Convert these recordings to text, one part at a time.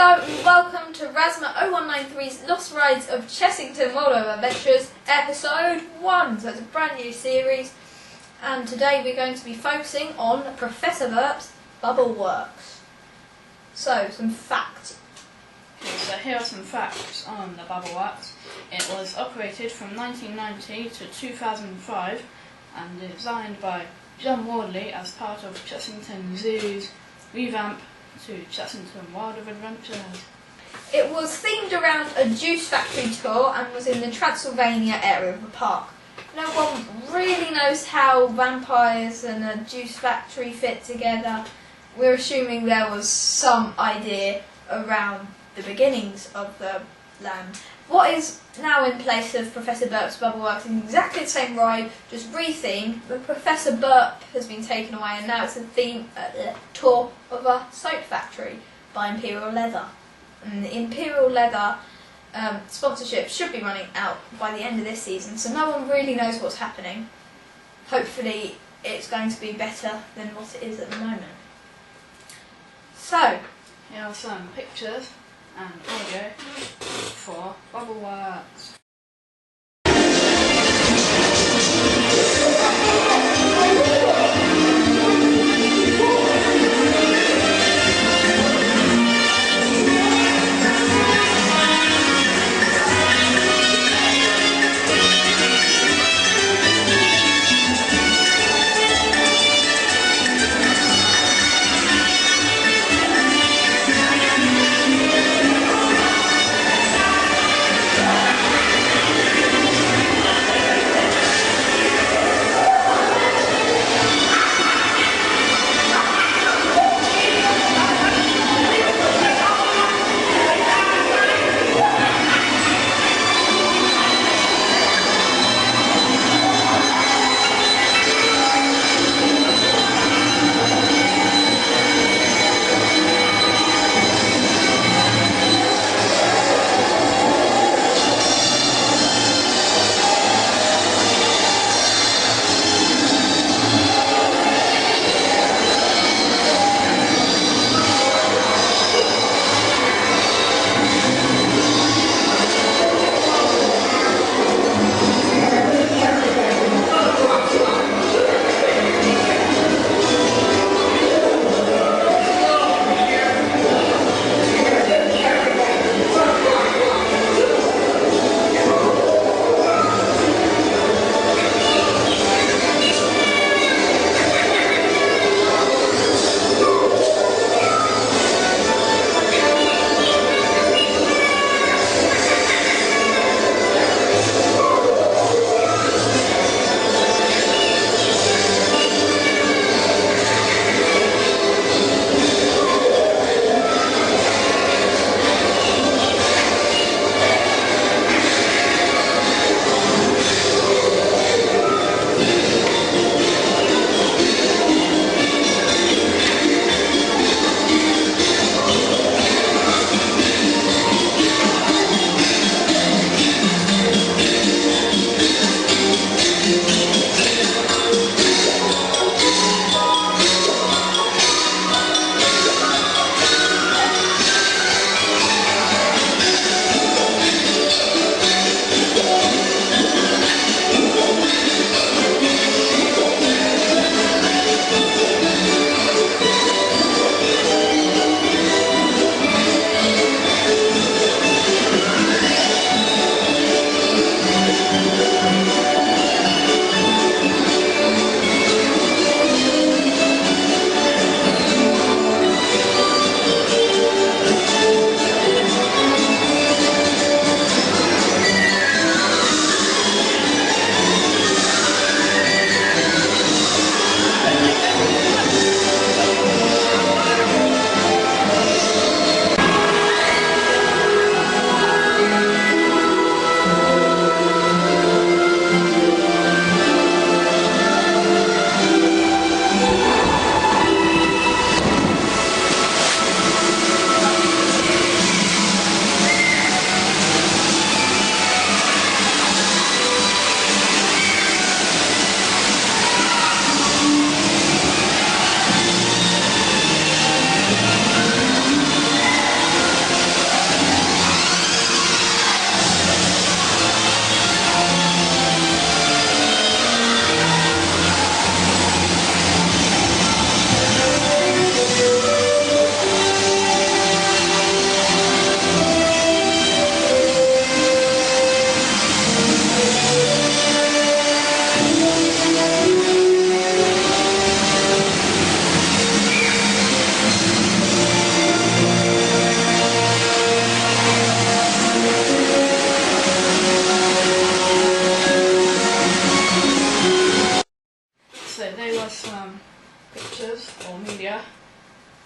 Hello and welcome to Rasma 0193's Lost Rides of Chessington World of Adventures, Episode 1. So it's a brand new series, and today we're going to be focusing on Professor Burps Bubbleworks. So, some facts. So here are some facts on the Bubbleworks. It was operated from 1990 to 2005 and designed by John Wardley as part of Chessington Zoo's revamp to Chessington World of Adventures. It was themed around a juice factory tour and was in the Transylvania area of the park. No one really knows how vampires and a juice factory fit together. We're assuming there was some idea around the beginnings of the land. What is now in place of Professor Burps Bubbleworks is exactly the same ride, just rethemed, but Professor Burp has been taken away and now it's a tour of a soap factory by Imperial Leather. And the Imperial Leather sponsorship should be running out by the end of this season, so no one really knows what's happening. Hopefully it's going to be better than what it is at the moment. So, here are some pictures and audio for Bubbleworks.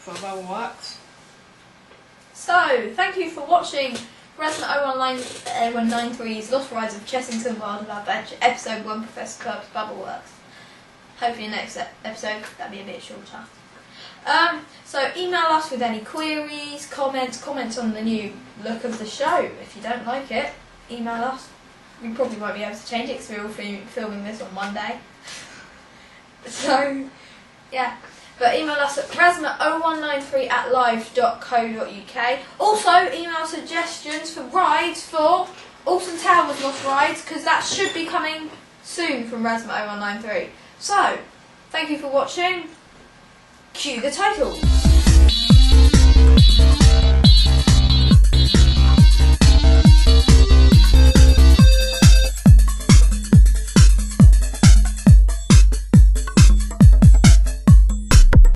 for Bubbleworks. So, thank you for watching Resident 0193's Lost Rides of Chessington World of Adventure, Episode 1, Professor Burps Bubbleworks. Hopefully next episode, that'll be a bit shorter. So email us with any queries, comments on the new look of the show. If you don't like it, email us. We probably won't be able to change it because we're all filming this on Monday. So, yeah. But email us at resma0193@live.co.uk. Also, email suggestions for rides for Alton Towers Lost Rides, because that should be coming soon from Resma0193. So, thank you for watching. Cue the title.